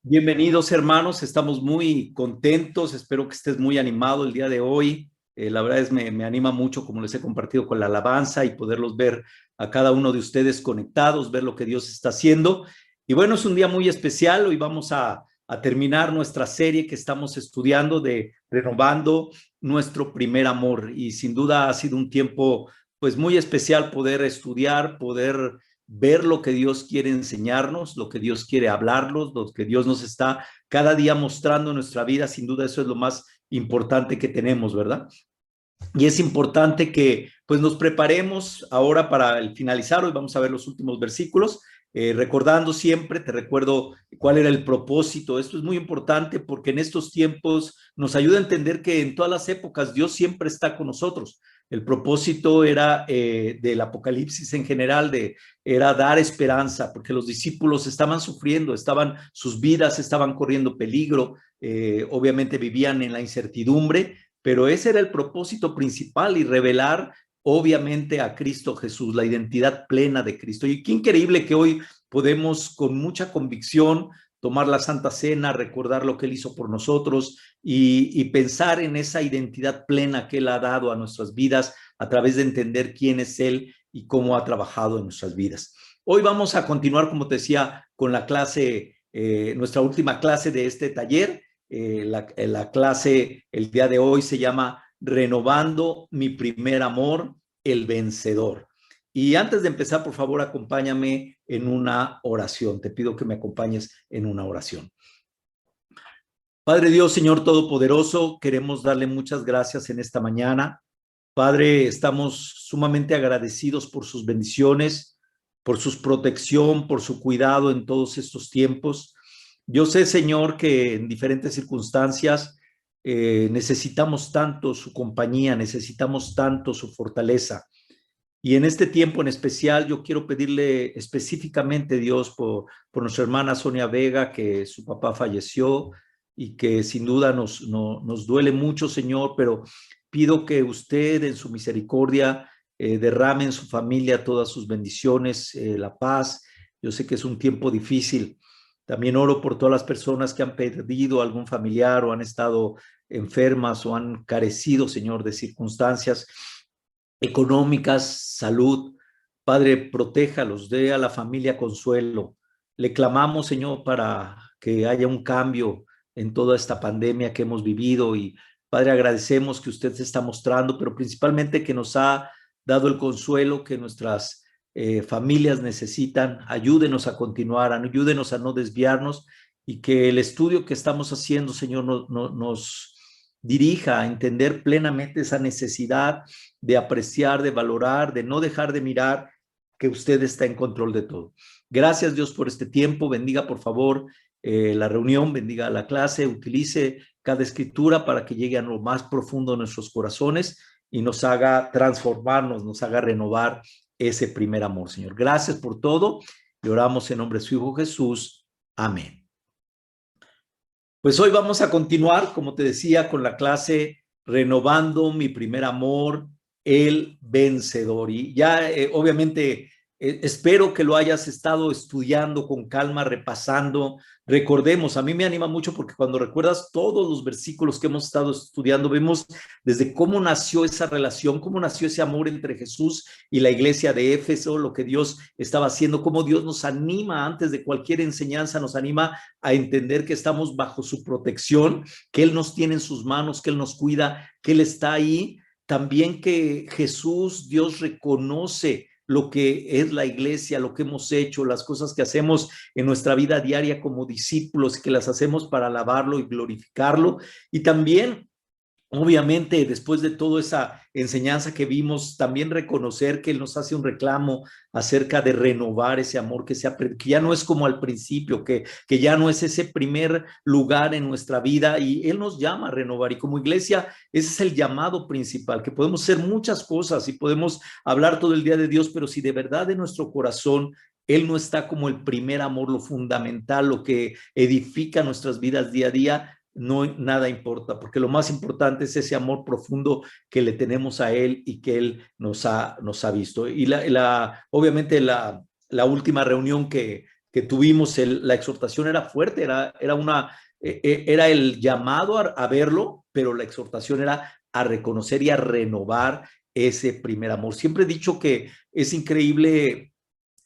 Bienvenidos hermanos, estamos muy contentos, espero que estés muy animado el día de hoy. La verdad es me anima mucho, como les he compartido, con la alabanza y poderlos ver a cada uno de ustedes conectados, ver lo que Dios está haciendo. Y bueno, es un día muy especial, hoy vamos a terminar nuestra serie que estamos estudiando de Renovando Nuestro Primer Amor. Y sin duda ha sido un tiempo pues muy especial poder estudiar, poder ver lo que Dios quiere enseñarnos, lo que Dios quiere hablarnos, lo que Dios nos está cada día mostrando en nuestra vida. Sin duda eso es lo más importante que tenemos, ¿verdad? Y es importante que pues nos preparemos ahora para el finalizar. Hoy vamos a ver los últimos versículos, recordando siempre, te recuerdo cuál era el propósito. Esto es muy importante porque en estos tiempos nos ayuda a entender que en todas las épocas Dios siempre está con nosotros. El propósito era del Apocalipsis en general, era dar esperanza, porque los discípulos estaban sufriendo, sus vidas estaban corriendo peligro, obviamente vivían en la incertidumbre, pero ese era el propósito principal y revelar obviamente a Cristo Jesús, la identidad plena de Cristo. Y qué increíble que hoy podemos con mucha convicción tomar la Santa Cena, recordar lo que Él hizo por nosotros y pensar en esa identidad plena que Él ha dado a nuestras vidas a través de entender quién es Él y cómo ha trabajado en nuestras vidas. Hoy vamos a continuar, como te decía, con la clase, nuestra última clase de este taller. La clase el día de hoy se llama Renovando mi primer amor, el vencedor. Y antes de empezar, por favor, acompáñame en una oración. Te pido que me acompañes en una oración. Padre Dios, Señor Todopoderoso, queremos darle muchas gracias en esta mañana. Padre, estamos sumamente agradecidos por sus bendiciones, por su protección, por su cuidado en todos estos tiempos. Yo sé, Señor, que en diferentes circunstancias necesitamos tanto su compañía, necesitamos tanto su fortaleza. Y en este tiempo en especial, yo quiero pedirle específicamente, Dios, por nuestra hermana Sonia Vega, que su papá falleció y que sin duda nos duele mucho, Señor, pero pido que usted en su misericordia derrame en su familia todas sus bendiciones, la paz. Yo sé que es un tiempo difícil. También oro por todas las personas que han perdido algún familiar o han estado enfermas o han carecido, Señor, de circunstancias económicas, salud. Padre, protéjalos, dé a la familia consuelo. Le clamamos, Señor, para que haya un cambio en toda esta pandemia que hemos vivido y Padre, agradecemos que usted se está mostrando, pero principalmente que nos ha dado el consuelo que nuestras familias necesitan. Ayúdenos a continuar, ayúdenos a no desviarnos y que el estudio que estamos haciendo, Señor, nos dirija a entender plenamente esa necesidad de apreciar, de valorar, de no dejar de mirar que usted está en control de todo. Gracias, Dios, por este tiempo. Bendiga, por favor, la reunión, bendiga la clase, utilice cada escritura para que llegue a lo más profundo de nuestros corazones y nos haga transformarnos, nos haga renovar ese primer amor, Señor. Gracias por todo y oramos en nombre de su Hijo Jesús. Amén. Pues hoy vamos a continuar, como te decía, con la clase Renovando mi primer amor, el vencedor. Y ya, obviamente, espero que lo hayas estado estudiando con calma, repasando. Recordemos, a mí me anima mucho porque cuando recuerdas todos los versículos que hemos estado estudiando, vemos desde cómo nació esa relación, cómo nació ese amor entre Jesús y la iglesia de Éfeso, lo que Dios estaba haciendo, cómo Dios nos anima antes de cualquier enseñanza, nos anima a entender que estamos bajo su protección, que Él nos tiene en sus manos, que Él nos cuida, que Él está ahí. También que Jesús, Dios reconoce lo que es la iglesia, lo que hemos hecho, las cosas que hacemos en nuestra vida diaria como discípulos, que las hacemos para alabarlo y glorificarlo. Y también obviamente, después de toda esa enseñanza que vimos, también reconocer que Él nos hace un reclamo acerca de renovar ese amor que ya no es como al principio, que ya no es ese primer lugar en nuestra vida y Él nos llama a renovar. Y como iglesia, ese es el llamado principal, que podemos hacer muchas cosas y podemos hablar todo el día de Dios, pero si de verdad en nuestro corazón Él no está como el primer amor, lo fundamental, lo que edifica nuestras vidas día a día, no nada importa, porque lo más importante es ese amor profundo que le tenemos a Él y que Él nos ha visto. Y obviamente la última reunión que que tuvimos, la exhortación era fuerte, era el llamado a verlo, pero la exhortación era a reconocer y a renovar ese primer amor. Siempre he dicho que es increíble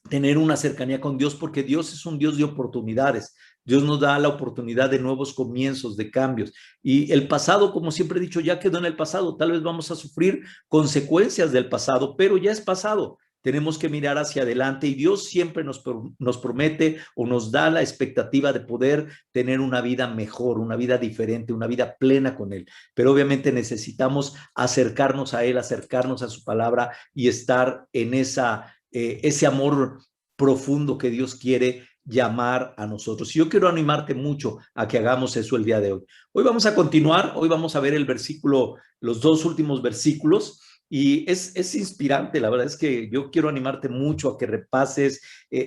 tener una cercanía con Dios, porque Dios es un Dios de oportunidades. Dios nos da la oportunidad de nuevos comienzos, de cambios. Y el pasado, como siempre he dicho, ya quedó en el pasado. Tal vez vamos a sufrir consecuencias del pasado, pero ya es pasado. Tenemos que mirar hacia adelante y Dios siempre nos promete o nos da la expectativa de poder tener una vida mejor, una vida diferente, una vida plena con Él. Pero obviamente necesitamos acercarnos a Él, acercarnos a su palabra y estar en ese amor profundo que Dios quiere llamar a nosotros. Y yo quiero animarte mucho a que hagamos eso el día de hoy. Hoy vamos a continuar, hoy vamos a ver el versículo, los dos últimos versículos, y es inspirante. La verdad es que yo quiero animarte mucho a que repases,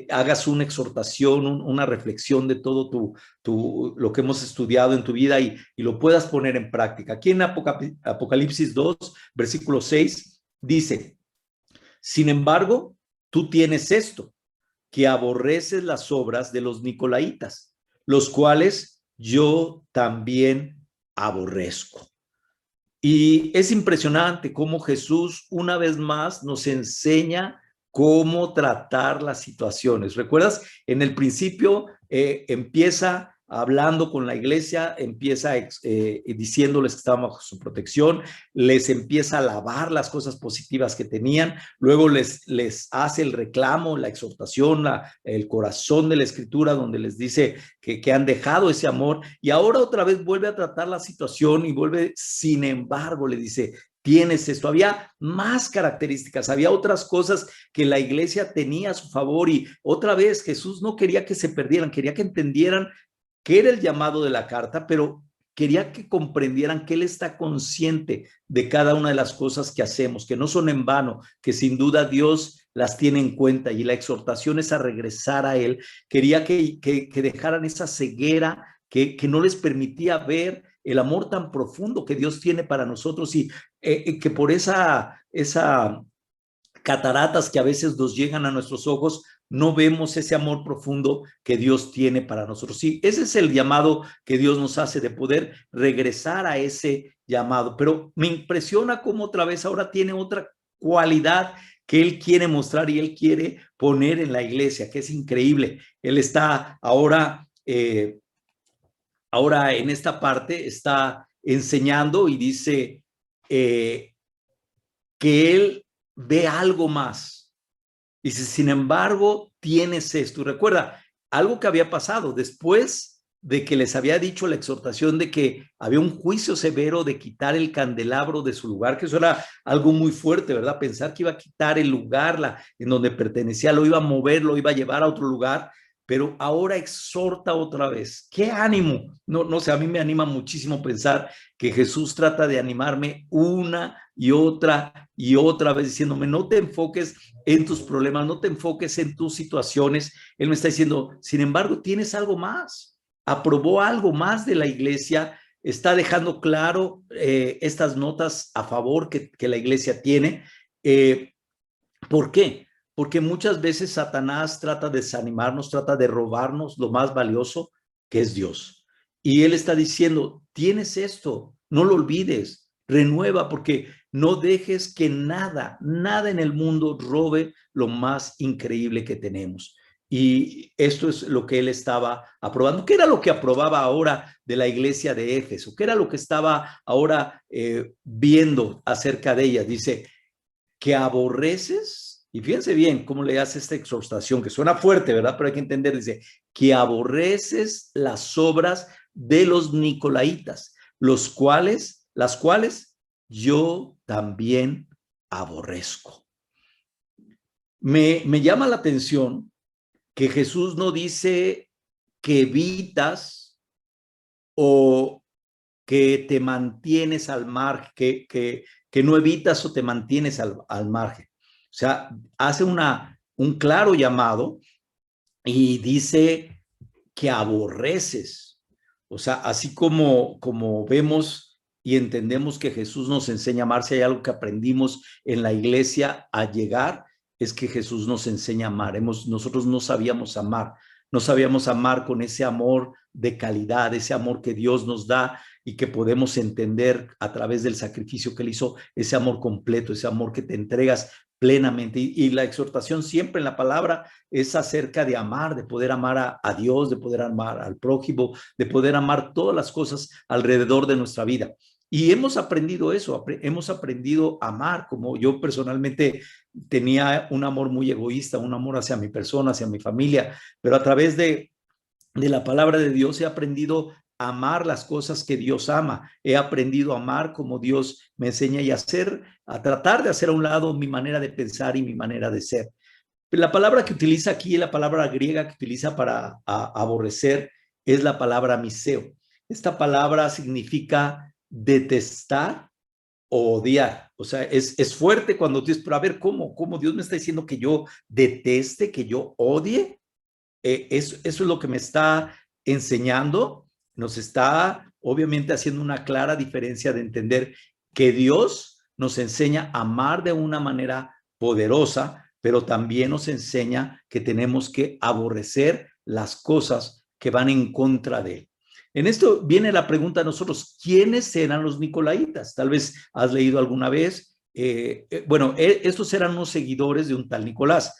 hagas una exhortación, una reflexión de todo lo que hemos estudiado en tu vida y lo puedas poner en práctica. Aquí en Apocalipsis 2, versículo 6, dice: sin embargo, tú tienes esto, que aborreces las obras de los nicolaítas, los cuales yo también aborrezco. Y es impresionante cómo Jesús una vez más nos enseña cómo tratar las situaciones. ¿Recuerdas? En el principio empieza hablando con la iglesia, empieza diciéndoles que estaban bajo su protección, les empieza a alabar las cosas positivas que tenían, luego les hace el reclamo, la exhortación, el corazón de la escritura, donde les dice que han dejado ese amor, y ahora otra vez vuelve a tratar la situación y vuelve, sin embargo, le dice: tienes esto. Había más características, había otras cosas que la iglesia tenía a su favor, y otra vez Jesús no quería que se perdieran, quería que entendieran que era el llamado de la carta, pero quería que comprendieran que Él está consciente de cada una de las cosas que hacemos, que no son en vano, que sin duda Dios las tiene en cuenta, y la exhortación es a regresar a Él. Quería que dejaran esa ceguera que no les permitía ver el amor tan profundo que Dios tiene para nosotros, y que por esa cataratas que a veces nos llegan a nuestros ojos, no vemos ese amor profundo que Dios tiene para nosotros. Sí, ese es el llamado que Dios nos hace, de poder regresar a ese llamado. Pero me impresiona cómo otra vez ahora tiene otra cualidad que Él quiere mostrar y Él quiere poner en la iglesia, que es increíble. Él está ahora en esta parte, está enseñando y dice que Él ve algo más. Dice: sin embargo, tienes esto. Y recuerda, algo que había pasado después de que les había dicho la exhortación de que había un juicio severo de quitar el candelabro de su lugar, que eso era algo muy fuerte, ¿verdad? Pensar que iba a quitar el lugar en donde pertenecía, lo iba a mover, lo iba a llevar a otro lugar, pero ahora exhorta otra vez. ¡Qué ánimo! No sé, a mí me anima muchísimo pensar que Jesús trata de animarme una y otra vez, diciéndome: no te enfoques en tus problemas, no te enfoques en tus situaciones. Él me está diciendo: sin embargo, tienes algo más. Aprobó algo más de la iglesia, está dejando claro estas notas a favor que la iglesia tiene. ¿Por qué? Porque muchas veces Satanás trata de desanimarnos, trata de robarnos lo más valioso, que es Dios. Y Él está diciendo: tienes esto, no lo olvides, renueva, porque no dejes que nada en el mundo robe lo más increíble que tenemos. Y esto es lo que Él estaba aprobando. ¿Qué era lo que aprobaba ahora de la iglesia de Éfeso? ¿Qué era lo que estaba ahora viendo acerca de ella? Dice: que aborreces, y fíjense bien cómo le hace esta exhortación, que suena fuerte, ¿verdad? Pero hay que entender, dice: que aborreces las obras de los nicolaítas, las cuales yo también aborrezco. Me llama la atención que Jesús no dice que evitas o que te mantienes al margen, que no evitas o te mantienes al margen. O sea, hace un claro llamado y dice que aborreces. O sea, así como vemos y entendemos que Jesús nos enseña a amar, si hay algo que aprendimos en la iglesia a llegar, es que Jesús nos enseña a amar. Nosotros no sabíamos amar. no sabíamos amar con ese amor de calidad, ese amor que Dios nos da y que podemos entender a través del sacrificio que Él hizo, ese amor completo, ese amor que te entregas plenamente. Y la exhortación siempre en la palabra es acerca de amar, de poder amar a Dios, de poder amar al prójimo, de poder amar todas las cosas alrededor de nuestra vida. Y hemos aprendido eso, hemos aprendido a amar, como yo personalmente tenía un amor muy egoísta, un amor hacia mi persona, hacia mi familia, pero a través de la palabra de Dios he aprendido a amar las cosas que Dios ama, he aprendido a amar como Dios me enseña y a tratar de hacer a un lado mi manera de pensar y mi manera de ser. La palabra que utiliza aquí, la palabra griega que utiliza para aborrecer, es la palabra miseo. Esta palabra significa detestar o odiar. O sea, es fuerte cuando tú dices, pero a ver, ¿cómo Dios me está diciendo que yo deteste, que yo odie? Eso es lo que me está enseñando, nos está obviamente haciendo una clara diferencia de entender que Dios nos enseña a amar de una manera poderosa, pero también nos enseña que tenemos que aborrecer las cosas que van en contra de Él. En esto viene la pregunta a nosotros, ¿quiénes eran los Nicolaitas? Tal vez has leído alguna vez. Estos eran unos seguidores de un tal Nicolás.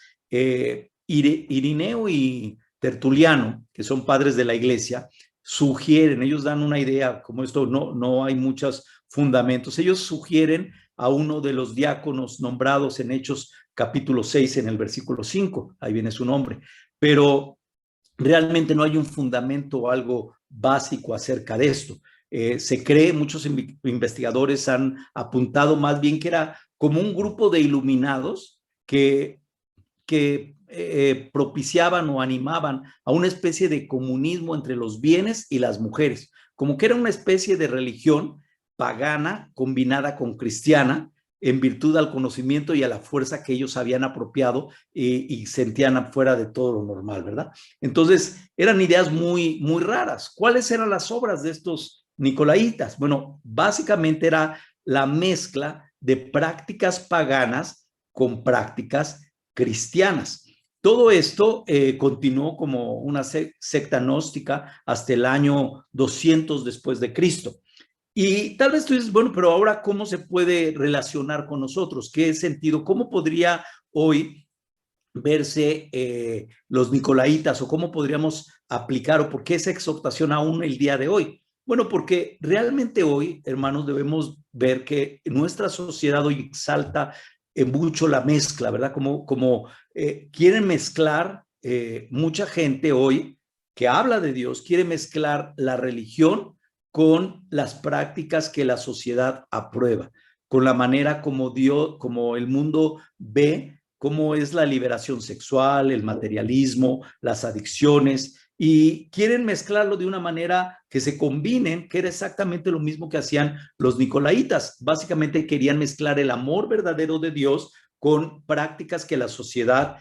Irineo y Tertuliano, que son padres de la iglesia, sugieren, ellos dan una idea, como esto no hay muchos fundamentos, ellos sugieren a uno de los diáconos nombrados en Hechos capítulo 6 en el versículo 5, ahí viene su nombre, pero realmente no hay un fundamento o algo básico acerca de esto. Se cree, muchos investigadores han apuntado más bien que era como un grupo de iluminados que propiciaban o animaban a una especie de comunismo entre los bienes y las mujeres, como que era una especie de religión pagana combinada con cristiana en virtud al conocimiento y a la fuerza que ellos habían apropiado y sentían afuera de todo lo normal, ¿verdad? Entonces, eran ideas muy raras. ¿Cuáles eran las obras de estos nicolaitas? Bueno, básicamente era la mezcla de prácticas paganas con prácticas cristianas. Todo esto continuó como una secta gnóstica hasta el año 200 después de Cristo. Y tal vez tú dices, bueno, pero ahora, ¿cómo se puede relacionar con nosotros? ¿Qué sentido? ¿Cómo podría hoy verse los nicolaitas o cómo podríamos aplicar o por qué esa exhortación aún el día de hoy? Bueno, porque realmente hoy, hermanos, debemos ver que nuestra sociedad hoy exalta mucho la mezcla, ¿verdad? Como quieren mezclar mucha gente hoy que habla de Dios, quiere mezclar la religión con las prácticas que la sociedad aprueba, con la manera como Dios, como el mundo ve cómo es la liberación sexual, el materialismo, las adicciones, y quieren mezclarlo de una manera que se combinen, que era exactamente lo mismo que hacían los nicolaitas. Básicamente querían mezclar el amor verdadero de Dios con prácticas que la sociedad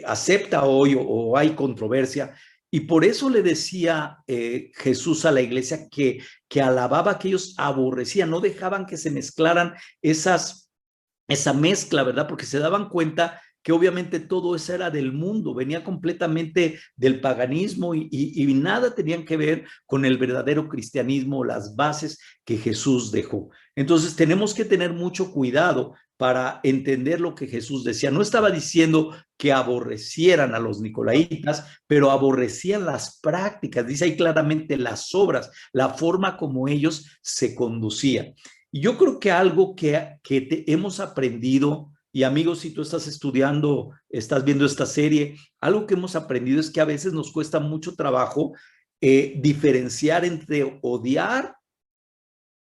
acepta hoy o hay controversia. Y por eso le decía Jesús a la iglesia que alababa que ellos aborrecían, no dejaban que se mezclaran esa mezcla, ¿verdad? Porque se daban cuenta que obviamente todo eso era del mundo, venía completamente del paganismo y nada tenían que ver con el verdadero cristianismo, las bases que Jesús dejó. Entonces tenemos que tener mucho cuidado para entender lo que Jesús decía. No estaba diciendo que aborrecieran a los nicolaitas, pero aborrecían las prácticas, dice ahí claramente las obras, la forma como ellos se conducían. Y yo creo que algo que hemos aprendido, y amigos, si tú estás estudiando, estás viendo esta serie, algo que hemos aprendido es que a veces nos cuesta mucho trabajo diferenciar entre odiar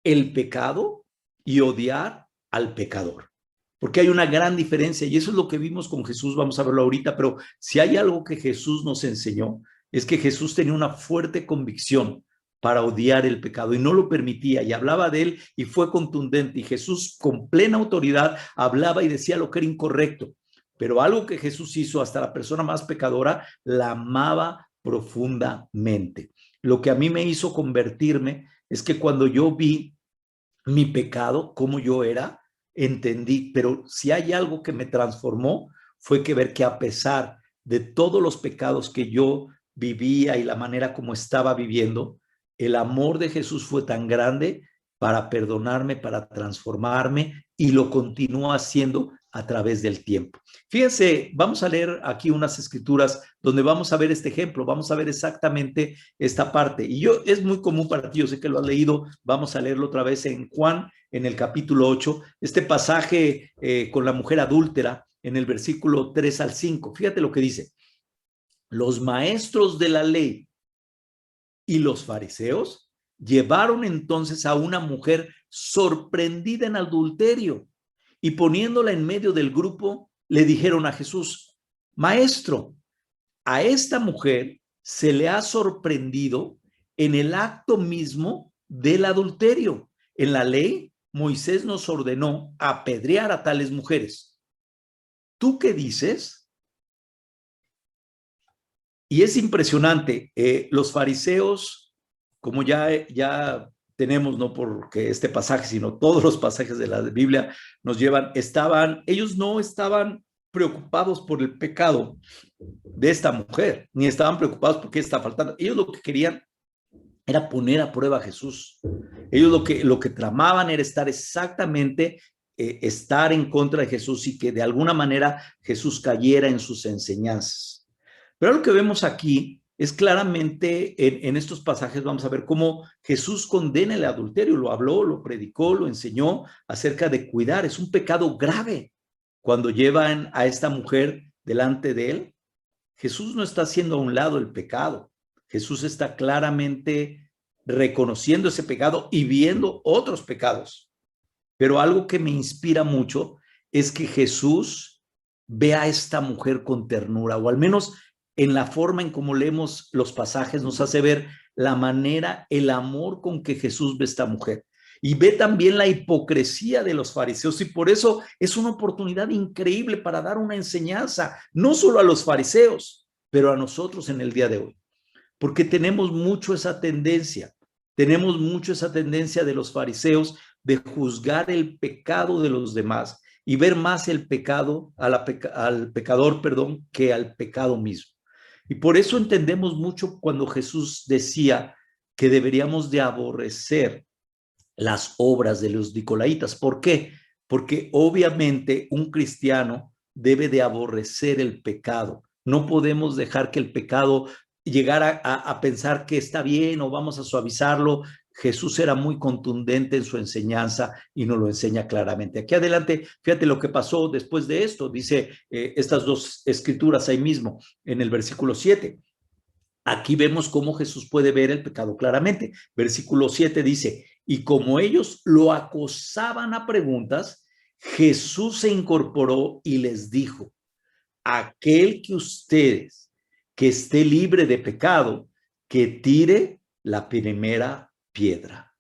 el pecado y odiar al pecador. Porque hay una gran diferencia y eso es lo que vimos con Jesús, vamos a verlo ahorita, pero si hay algo que Jesús nos enseñó, es que Jesús tenía una fuerte convicción para odiar el pecado y no lo permitía y hablaba de él y fue contundente y Jesús con plena autoridad hablaba y decía lo que era incorrecto, pero algo que Jesús hizo hasta la persona más pecadora la amaba profundamente. Lo que a mí me hizo convertirme es que cuando yo vi mi pecado, como yo era, entendí, pero si hay algo que me transformó, fue que ver que a pesar de todos los pecados que yo vivía y la manera como estaba viviendo, el amor de Jesús fue tan grande para perdonarme, para transformarme, y lo continúa haciendo a través del tiempo. Fíjense, vamos a leer aquí unas escrituras donde vamos a ver este ejemplo, vamos a ver exactamente esta parte. Y es muy común para ti, yo sé que lo has leído, vamos a leerlo otra vez en Juan, en el capítulo 8, este pasaje con la mujer adúltera, en el versículo 3 al 5. Fíjate lo que dice: los maestros de la ley y los fariseos llevaron entonces a una mujer sorprendida en adulterio y poniéndola en medio del grupo, le dijeron a Jesús: Maestro, a esta mujer se le ha sorprendido en el acto mismo del adulterio. En la ley, Moisés nos ordenó apedrear a tales mujeres. ¿Tú qué dices? Y es impresionante, los fariseos, como ya tenemos, no porque este pasaje, sino todos los pasajes de la Biblia nos llevan, ellos no estaban preocupados por el pecado de esta mujer, ni estaban preocupados por qué está faltando. Ellos lo que querían era poner a prueba a Jesús. Ellos lo que tramaban era estar exactamente, estar en contra de Jesús y que de alguna manera Jesús cayera en sus enseñanzas. Pero lo que vemos aquí es claramente en estos pasajes, vamos a ver cómo Jesús condena el adulterio, lo habló, lo predicó, lo enseñó acerca de cuidar. Es un pecado grave. Cuando llevan a esta mujer delante de él, Jesús no está haciendo a un lado el pecado. Jesús está claramente reconociendo ese pecado y viendo otros pecados. Pero algo que me inspira mucho es que Jesús ve a esta mujer con ternura, o al menos en la forma en cómo leemos los pasajes nos hace ver la manera, el amor con que Jesús ve a esta mujer. Y ve también la hipocresía de los fariseos, y por eso es una oportunidad increíble para dar una enseñanza, no solo a los fariseos, pero a nosotros en el día de hoy. Porque tenemos mucho esa tendencia de los fariseos de juzgar el pecado de los demás y ver más el pecado al pecador, perdón, que al pecado mismo. Y por eso entendemos mucho cuando Jesús decía que deberíamos de aborrecer las obras de los nicolaitas. ¿Por qué? Porque obviamente un cristiano debe de aborrecer el pecado. No podemos dejar que el pecado llegar a pensar que está bien o vamos a suavizarlo. Jesús era muy contundente en su enseñanza y nos lo enseña claramente. Aquí adelante, fíjate lo que pasó después de esto. Dice estas dos escrituras ahí mismo, en el versículo 7. Aquí vemos cómo Jesús puede ver el pecado claramente. Versículo 7 dice: y como ellos lo acosaban a preguntas, Jesús se incorporó y les dijo: aquel que esté libre de pecado, que tire la primera piedra.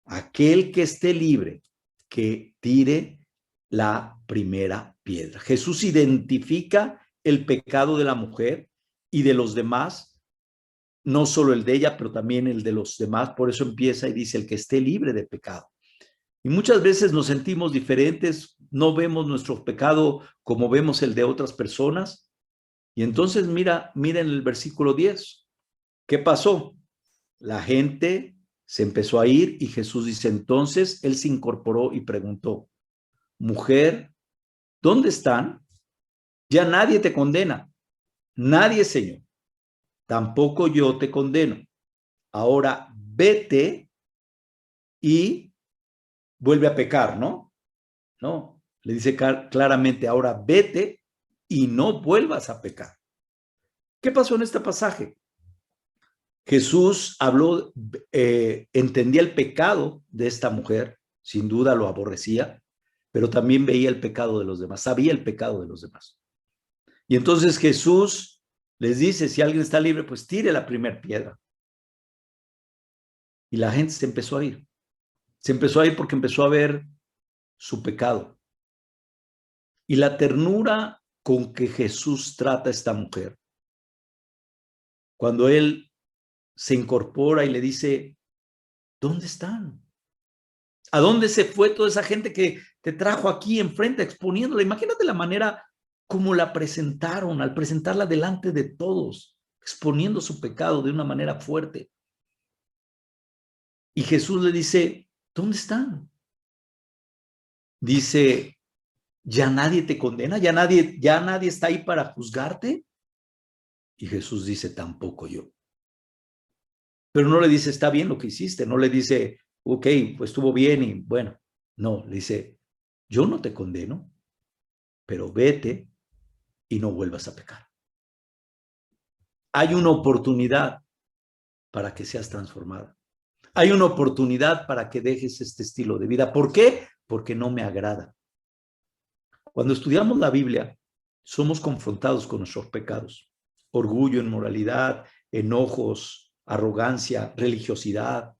Aquel que esté libre, que tire la primera piedra. Jesús identifica el pecado de la mujer y de los demás, no solo el de ella, pero también el de los demás. Por eso empieza y dice: el que esté libre de pecado. Y muchas veces nos sentimos diferentes, no vemos nuestro pecado como vemos el de otras personas. Y entonces mira en el versículo 10, ¿qué pasó? La gente se empezó a ir y Jesús dice: entonces él se incorporó y preguntó: mujer, ¿dónde están? Ya nadie te condena. Nadie, Señor. Tampoco yo te condeno. Ahora vete y vuelve a pecar, ¿no? No, le dice claramente: ahora vete y no vuelvas a pecar. ¿Qué pasó en este pasaje? Jesús habló, entendía el pecado de esta mujer, sin duda lo aborrecía, pero también veía el pecado de los demás, sabía el pecado de los demás. Y entonces Jesús les dice: si alguien está libre, pues tire la primera piedra. Y la gente se empezó a ir. Se empezó a ir porque empezó a ver su pecado. Y la ternura con que Jesús trata a esta mujer, cuando él se incorpora y le dice: ¿dónde están? ¿A dónde se fue toda esa gente que te trajo aquí enfrente exponiéndola? Imagínate la manera como la presentaron, al presentarla delante de todos, exponiendo su pecado de una manera fuerte. Y Jesús le dice, ¿dónde están? Dice, ¿ya nadie te condena? ¿Ya nadie está ahí para juzgarte? Y Jesús dice, tampoco yo. Pero no le dice, está bien lo que hiciste, no le dice, ok, pues estuvo bien y bueno, no, le dice, yo no te condeno, pero vete y no vuelvas a pecar. Hay una oportunidad para que seas transformada. Hay una oportunidad para que dejes este estilo de vida. ¿Por qué? Porque no me agrada. Cuando estudiamos la Biblia, somos confrontados con nuestros pecados. Orgullo, inmoralidad, enojos, arrogancia, religiosidad.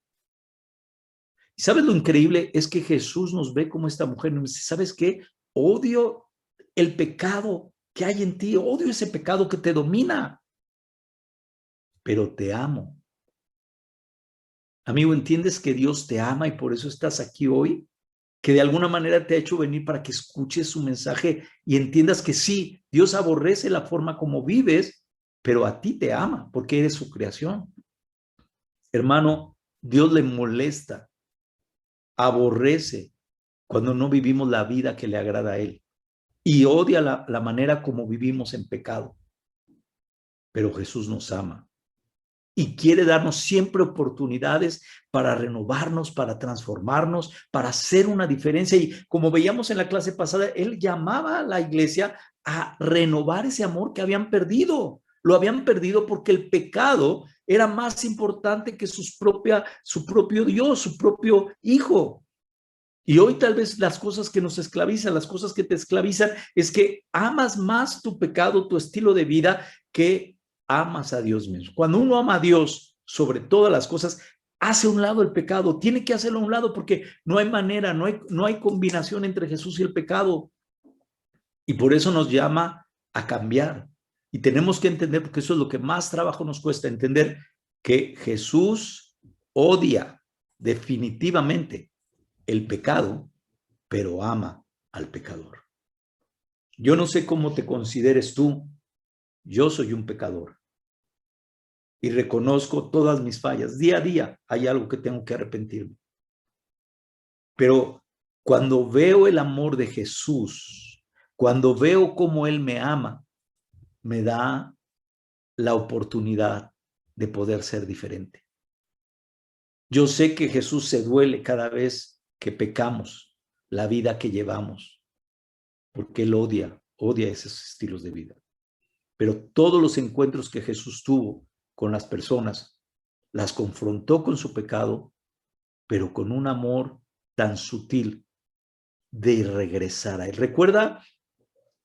¿Y sabes lo increíble? Es que Jesús nos ve como esta mujer. Nos dice, ¿sabes qué? Odio el pecado que hay en ti. Odio ese pecado que te domina. Pero te amo. Amigo, ¿entiendes que Dios te ama y por eso estás aquí hoy? Que de alguna manera te ha hecho venir para que escuches su mensaje y entiendas que sí, Dios aborrece la forma como vives, pero a ti te ama porque eres su creación. Hermano, Dios le molesta, aborrece cuando no vivimos la vida que le agrada a Él y odia la manera como vivimos en pecado. Pero Jesús nos ama y quiere darnos siempre oportunidades para renovarnos, para transformarnos, para hacer una diferencia. Y como veíamos en la clase pasada, Él llamaba a la iglesia a renovar ese amor que habían perdido. Lo habían perdido porque el pecado era más importante que su propio Dios, su propio Hijo. Y hoy tal vez las cosas que nos esclavizan, las cosas que te esclavizan, es que amas más tu pecado, tu estilo de vida, que amas a Dios mismo. Cuando uno ama a Dios sobre todas las cosas, hace a un lado el pecado, tiene que hacerlo a un lado porque no hay manera, no hay combinación entre Jesús y el pecado. Y por eso nos llama a cambiar. Y tenemos que entender, porque eso es lo que más trabajo nos cuesta, entender que Jesús odia definitivamente el pecado, pero ama al pecador. Yo no sé cómo te consideres tú, yo soy un pecador y reconozco todas mis fallas. Día a día hay algo que tengo que arrepentirme. Pero cuando veo el amor de Jesús, cuando veo cómo Él me ama, me da la oportunidad de poder ser diferente. Yo sé que Jesús se duele cada vez que pecamos, la vida que llevamos, porque Él odia esos estilos de vida. Pero todos los encuentros que Jesús tuvo con las personas, las confrontó con su pecado, pero con un amor tan sutil de regresar a Él. Recuerda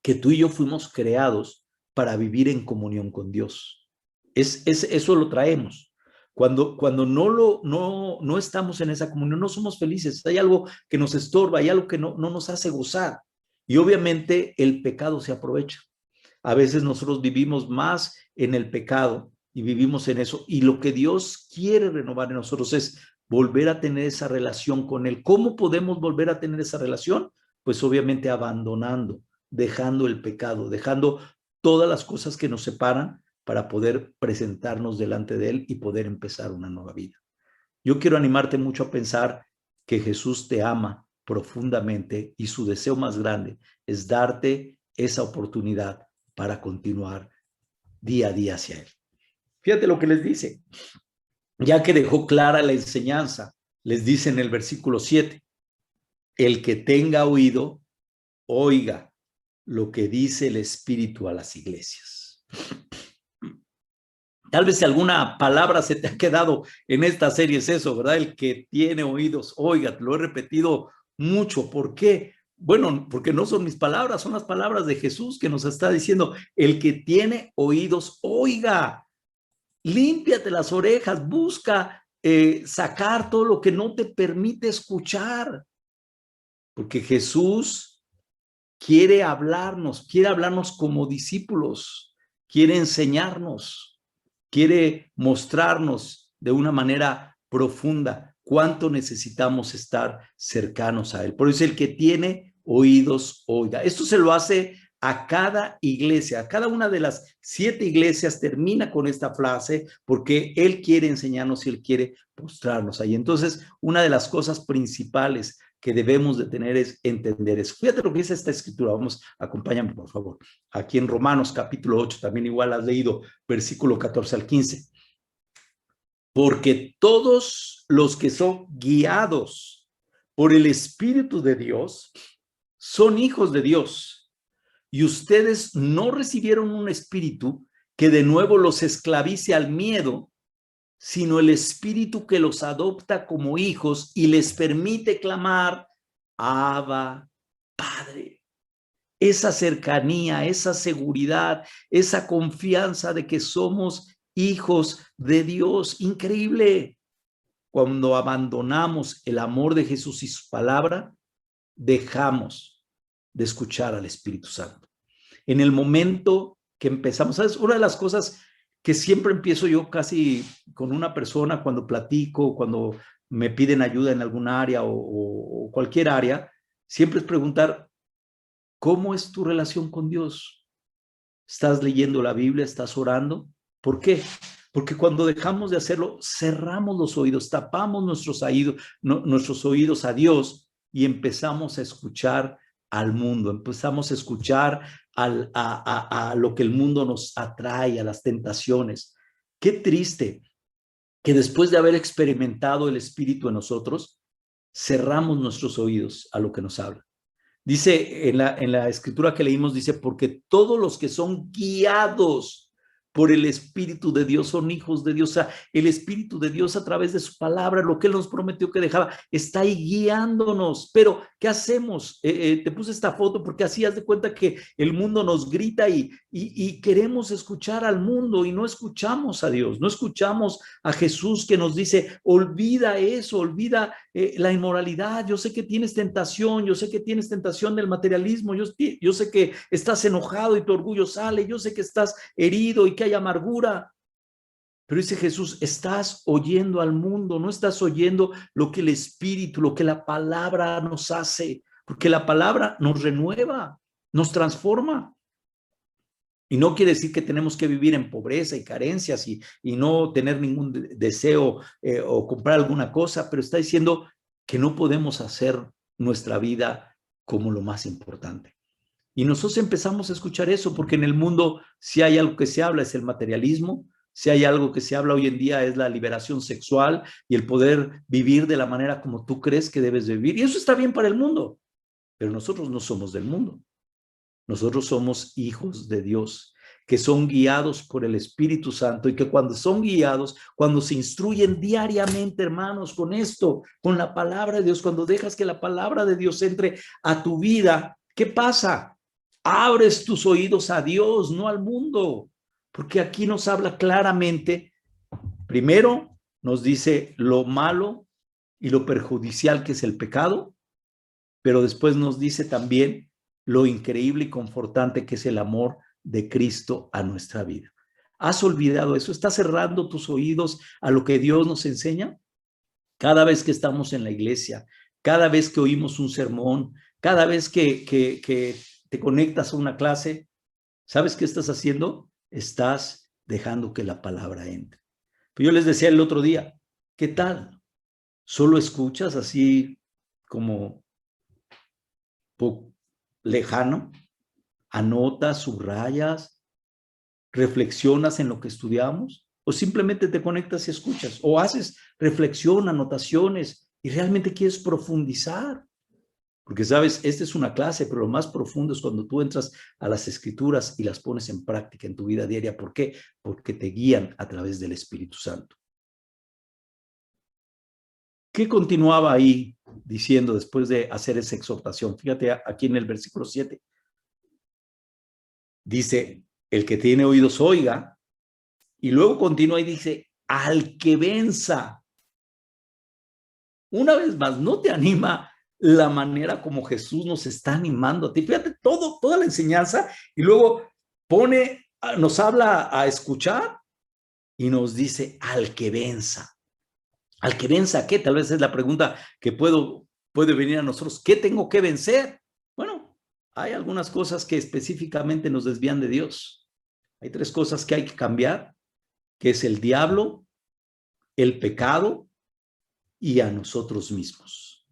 que tú y yo fuimos creados para vivir en comunión con Dios. Eso lo traemos. Cuando no estamos en esa comunión, no somos felices. Hay algo que nos estorba, hay algo que no nos hace gozar. Y obviamente el pecado se aprovecha. A veces nosotros vivimos más en el pecado y vivimos en eso. Y lo que Dios quiere renovar en nosotros es volver a tener esa relación con Él. ¿Cómo podemos volver a tener esa relación? Pues obviamente abandonando, dejando el pecado, dejando todas las cosas que nos separan para poder presentarnos delante de Él y poder empezar una nueva vida. Yo quiero animarte mucho a pensar que Jesús te ama profundamente y su deseo más grande es darte esa oportunidad para continuar día a día hacia Él. Fíjate lo que les dice. Ya que dejó clara la enseñanza, les dice en el versículo 7, el que tenga oído, oiga lo que dice el Espíritu a las iglesias. Tal vez si alguna palabra se te ha quedado en esta serie es eso, ¿verdad? El que tiene oídos, oiga, te lo he repetido mucho. ¿Por qué? Bueno, porque no son mis palabras, son las palabras de Jesús que nos está diciendo, el que tiene oídos, oiga, límpiate las orejas, busca sacar todo lo que no te permite escuchar, porque Jesús quiere hablarnos como discípulos, quiere enseñarnos, quiere mostrarnos de una manera profunda cuánto necesitamos estar cercanos a Él. Por eso el que tiene oídos, oiga. Esto se lo hace a cada iglesia, a cada una de las 7 iglesias termina con esta frase porque Él quiere enseñarnos y Él quiere postrarnos ahí. Entonces, una de las cosas principales que debemos de tener es entender eso. Fíjate lo que dice esta escritura. Vamos, acompáñame por favor. Aquí en Romanos capítulo 8, también igual has leído, versículo 14 al 15. Porque todos los que son guiados por el Espíritu de Dios son hijos de Dios. Y ustedes no recibieron un espíritu que de nuevo los esclavice al miedo, sino el espíritu que los adopta como hijos y les permite clamar, Abba, Padre. Esa cercanía, esa seguridad, esa confianza de que somos hijos de Dios, increíble. Cuando abandonamos el amor de Jesús y su palabra, dejamos de escuchar al Espíritu Santo. En el momento que empezamos, ¿sabes? Una de las cosas que siempre empiezo yo casi con una persona cuando platico, cuando me piden ayuda en algún área o cualquier área, siempre es preguntar, ¿cómo es tu relación con Dios? ¿Estás leyendo la Biblia? ¿Estás orando? ¿Por qué? Porque cuando dejamos de hacerlo, cerramos los oídos, tapamos nuestros oídos a Dios y empezamos a escuchar al mundo, empezamos a escuchar a lo que el mundo nos atrae, a las tentaciones. Qué triste que después de haber experimentado el Espíritu en nosotros, cerramos nuestros oídos a lo que nos habla. Dice en la escritura que leímos, dice, porque todos los que son guiados por el Espíritu de Dios son hijos de Dios. O sea, el Espíritu de Dios a través de su palabra, lo que Él nos prometió que dejaba, está ahí guiándonos. Pero, ¿qué hacemos? Te puse esta foto porque así haz de cuenta que el mundo nos grita y queremos escuchar al mundo y no escuchamos a Dios, no escuchamos a Jesús que nos dice, olvida eso, olvida la inmoralidad. Yo sé que tienes tentación, yo sé que tienes tentación del materialismo, yo sé que estás enojado y tu orgullo sale, yo sé que estás herido y que hay amargura. Pero dice Jesús, estás oyendo al mundo, no estás oyendo lo que el Espíritu, lo que la palabra nos hace, porque la palabra nos renueva, nos transforma. Y no quiere decir que tenemos que vivir en pobreza y carencias y no tener ningún deseo o comprar alguna cosa, pero está diciendo que no podemos hacer nuestra vida como lo más importante. Y nosotros empezamos a escuchar eso porque en el mundo si hay algo que se habla es el materialismo, si hay algo que se habla hoy en día es la liberación sexual y el poder vivir de la manera como tú crees que debes de vivir. Y eso está bien para el mundo, pero nosotros no somos del mundo. Nosotros somos hijos de Dios, que son guiados por el Espíritu Santo y que cuando son guiados, cuando se instruyen diariamente, hermanos, con esto, con la palabra de Dios, cuando dejas que la palabra de Dios entre a tu vida, ¿qué pasa? Abres tus oídos a Dios, no al mundo, porque aquí nos habla claramente, primero nos dice lo malo y lo perjudicial que es el pecado, pero después nos dice también lo increíble y confortante que es el amor de Cristo a nuestra vida. ¿Has olvidado eso? ¿Estás cerrando tus oídos a lo que Dios nos enseña? Cada vez que estamos en la iglesia, cada vez que oímos un sermón, cada vez que te conectas a una clase, ¿sabes qué estás haciendo? Estás dejando que la palabra entre. Pero yo les decía el otro día, ¿qué tal? ¿Solo escuchas así como lejano? ¿Anotas, subrayas, reflexionas en lo que estudiamos? ¿O simplemente te conectas y escuchas? ¿O haces reflexión, anotaciones y realmente quieres profundizar? Porque, sabes, esta es una clase, pero lo más profundo es cuando tú entras a las escrituras y las pones en práctica en tu vida diaria. ¿Por qué? Porque te guían a través del Espíritu Santo. ¿Qué continuaba ahí diciendo después de hacer esa exhortación? Fíjate aquí en el versículo 7. Dice, el que tiene oídos oiga, y luego continúa y dice, al que venza. Una vez más, ¿no te anima la manera como Jesús nos está animando a ti? Fíjate toda la enseñanza y luego nos habla a escuchar y nos dice al que venza. ¿Al que venza qué? Tal vez es la pregunta que puede venir a nosotros. ¿Qué tengo que vencer? Bueno, hay algunas cosas que específicamente nos desvían de Dios. Hay tres cosas que hay que cambiar, que es el diablo, el pecado y a nosotros mismos.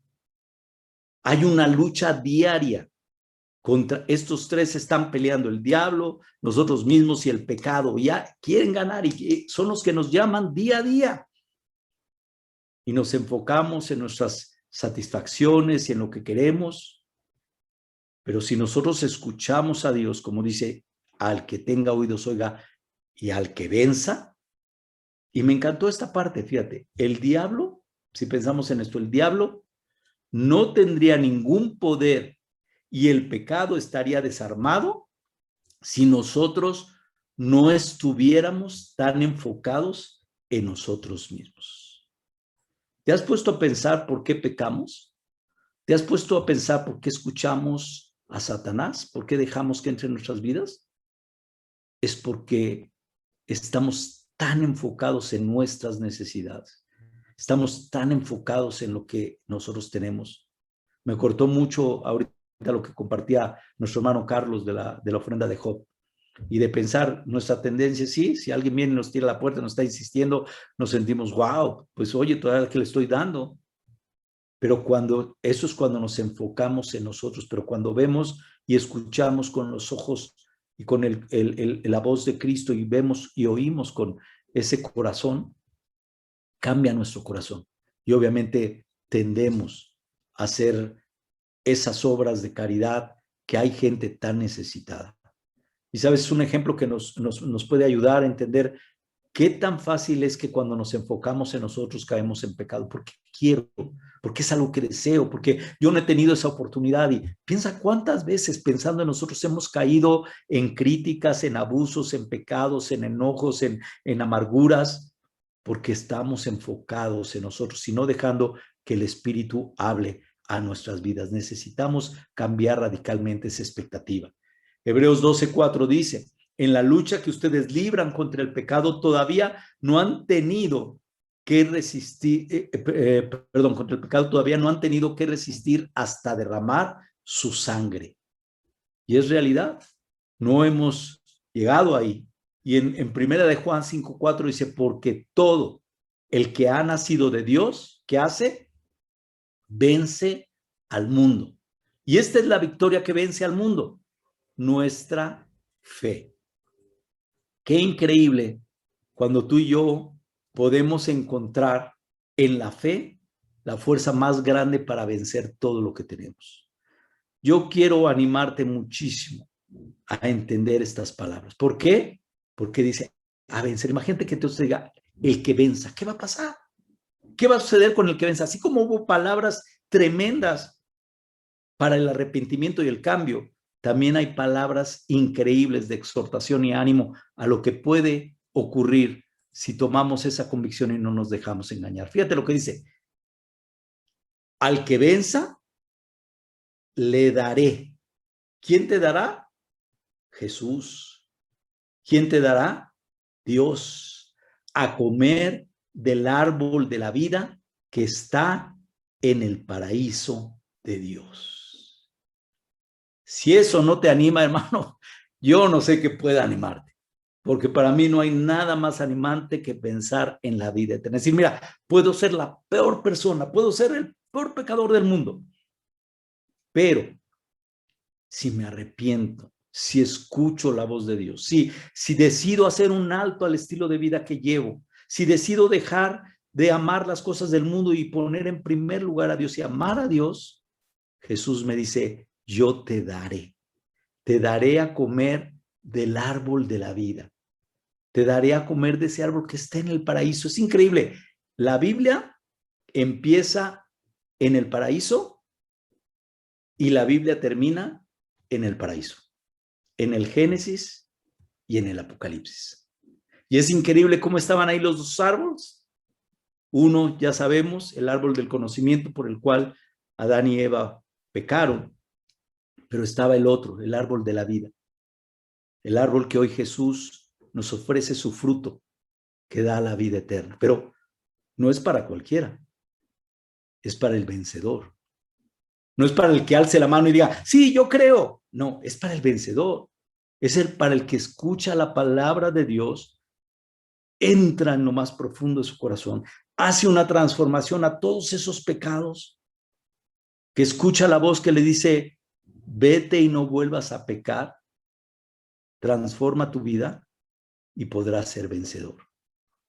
Hay una lucha diaria contra estos tres. Están peleando el diablo, nosotros mismos y el pecado. Ya quieren ganar y son los que nos llaman día a día. Y nos enfocamos en nuestras satisfacciones y en lo que queremos. Pero si nosotros escuchamos a Dios, como dice, al que tenga oídos oiga, y al que venza, y me encantó esta parte, fíjate, el diablo, si pensamos en esto, el diablo no tendría ningún poder y el pecado estaría desarmado si nosotros no estuviéramos tan enfocados en nosotros mismos. ¿Te has puesto a pensar por qué pecamos? ¿Te has puesto a pensar por qué escuchamos a Satanás? ¿Por qué dejamos que entre en nuestras vidas? Es porque estamos tan enfocados en nuestras necesidades. Estamos tan enfocados en lo que nosotros tenemos. Me cortó mucho ahorita lo que compartía nuestro hermano Carlos de la ofrenda de Job. Y de pensar nuestra tendencia, sí, si alguien viene y nos tira la puerta, nos está insistiendo, nos sentimos, wow, pues oye, todavía que le estoy dando. Pero eso es cuando nos enfocamos en nosotros, pero cuando vemos y escuchamos con los ojos y con la voz de Cristo y vemos y oímos con ese corazón, cambia nuestro corazón. Y obviamente tendemos a hacer esas obras de caridad que hay gente tan necesitada. Y sabes, es un ejemplo que nos puede ayudar a entender qué tan fácil es que cuando nos enfocamos en nosotros caemos en pecado. Porque quiero, porque es algo que deseo, porque yo no he tenido esa oportunidad. Y piensa cuántas veces pensando en nosotros hemos caído en críticas, en abusos, en pecados, en enojos, en amarguras, porque estamos enfocados en nosotros y no dejando que el Espíritu hable a nuestras vidas. Necesitamos cambiar radicalmente esa expectativa. Hebreos 12:4 dice, en la lucha que ustedes libran contra el pecado todavía no han tenido que resistir, contra el pecado todavía no han tenido que resistir hasta derramar su sangre. Y es realidad, no hemos llegado ahí. Y en primera de Juan 5:4 dice, porque todo el que ha nacido de Dios, ¿qué hace? Vence al mundo. Y esta es la victoria que vence al mundo, nuestra fe. Qué increíble cuando tú y yo podemos encontrar en la fe la fuerza más grande para vencer todo lo que tenemos. Yo quiero animarte muchísimo a entender estas palabras. ¿Por qué? Porque dice, a vencer. Imagínate que entonces diga, el que venza, ¿qué va a pasar? ¿Qué va a suceder con el que venza? Así como hubo palabras tremendas para el arrepentimiento y el cambio, también hay palabras increíbles de exhortación y ánimo a lo que puede ocurrir si tomamos esa convicción y no nos dejamos engañar. Fíjate lo que dice, al que venza, le daré. ¿Quién te dará? Jesús. ¿Quién te dará? Dios. A comer del árbol de la vida que está en el paraíso de Dios. Si eso no te anima, hermano, yo no sé qué pueda animarte, porque para mí no hay nada más animante que pensar en la vida eterna. Es decir, mira, puedo ser la peor persona, puedo ser el peor pecador del mundo, pero si me arrepiento, si escucho la voz de Dios, si decido hacer un alto al estilo de vida que llevo, si decido dejar de amar las cosas del mundo y poner en primer lugar a Dios y amar a Dios, Jesús me dice, yo te daré a comer del árbol de la vida, te daré a comer de ese árbol que está en el paraíso. Es increíble. La Biblia empieza en el paraíso y la Biblia termina en el paraíso, en el Génesis y en el Apocalipsis. Y es increíble cómo estaban ahí los dos árboles. Uno, ya sabemos, el árbol del conocimiento por el cual Adán y Eva pecaron, pero estaba el otro, el árbol de la vida, el árbol que hoy Jesús nos ofrece su fruto, que da la vida eterna. Pero no es para cualquiera, es para el vencedor. No es para el que alce la mano y diga, sí, yo creo. No, es para el vencedor. Es para el que escucha la palabra de Dios, entra en lo más profundo de su corazón, hace una transformación a todos esos pecados, que escucha la voz que le dice, vete y no vuelvas a pecar, transforma tu vida y podrás ser vencedor.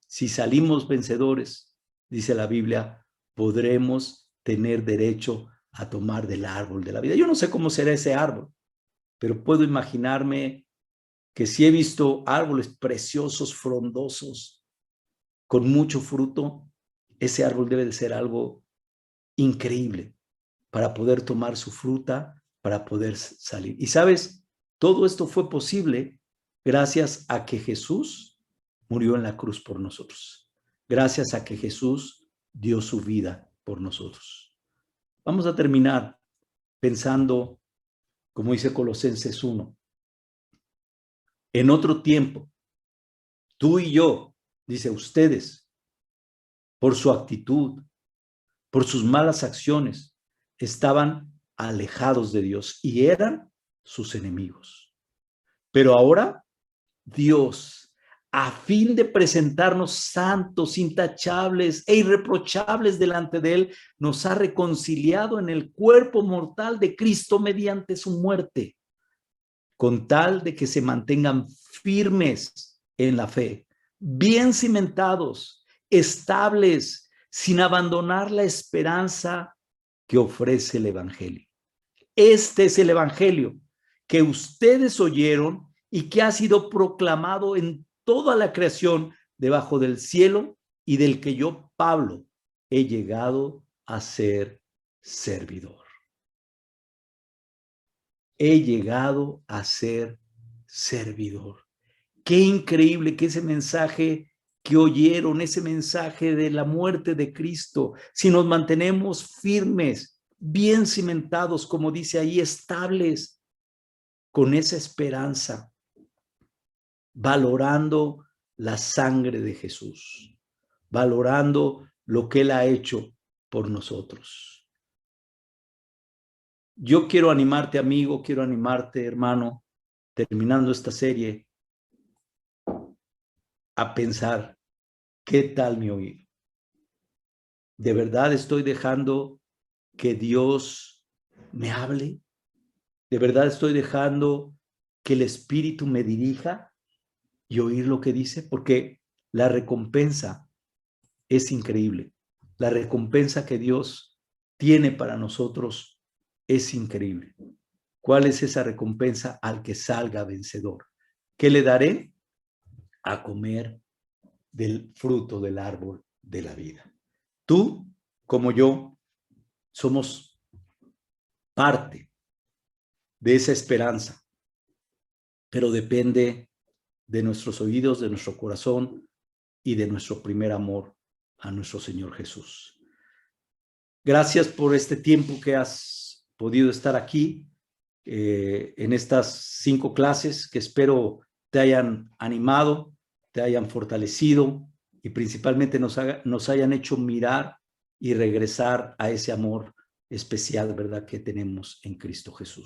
Si salimos vencedores, dice la Biblia, podremos tener derecho a tomar del árbol de la vida. Yo no sé cómo será ese árbol, pero puedo imaginarme que si he visto árboles preciosos, frondosos, con mucho fruto, ese árbol debe de ser algo increíble para poder tomar su fruta, para poder salir. Y sabes, todo esto fue posible gracias a que Jesús murió en la cruz por nosotros, gracias a que Jesús dio su vida por nosotros. Vamos a terminar pensando, como dice Colosenses 1, en otro tiempo, tú y yo, dice ustedes, por su actitud, por sus malas acciones, estaban alejados de Dios y eran sus enemigos. Pero ahora Dios, a fin de presentarnos santos, intachables e irreprochables delante de Él, nos ha reconciliado en el cuerpo mortal de Cristo mediante su muerte, con tal de que se mantengan firmes en la fe, bien cimentados, estables, sin abandonar la esperanza que ofrece el Evangelio. Este es el Evangelio que ustedes oyeron y que ha sido proclamado en toda la creación debajo del cielo y del que yo, Pablo, he llegado a ser servidor. He llegado a ser servidor. Qué increíble que ese mensaje que oyeron, ese mensaje de la muerte de Cristo, si nos mantenemos firmes, bien cimentados, como dice ahí, estables, con esa esperanza, valorando la sangre de Jesús, valorando lo que Él ha hecho por nosotros. Yo quiero animarte, amigo, quiero animarte, hermano, terminando esta serie, a pensar, ¿qué tal mi oído? ¿De verdad estoy dejando que Dios me hable? ¿De verdad estoy dejando que el Espíritu me dirija y oír lo que dice? Porque la recompensa es increíble. La recompensa que Dios tiene para nosotros es increíble. ¿Cuál es esa recompensa? Al que salga vencedor. ¿Qué le daré? A comer del fruto del árbol de la vida. Tú, como yo, somos parte de esa esperanza, pero depende de nuestros oídos, de nuestro corazón y de nuestro primer amor a nuestro Señor Jesús. Gracias por este tiempo que has podido estar aquí en estas 5 clases que espero te hayan animado, te hayan fortalecido y principalmente nos hayan hecho mirar y regresar a ese amor especial, ¿verdad?, que tenemos en Cristo Jesús.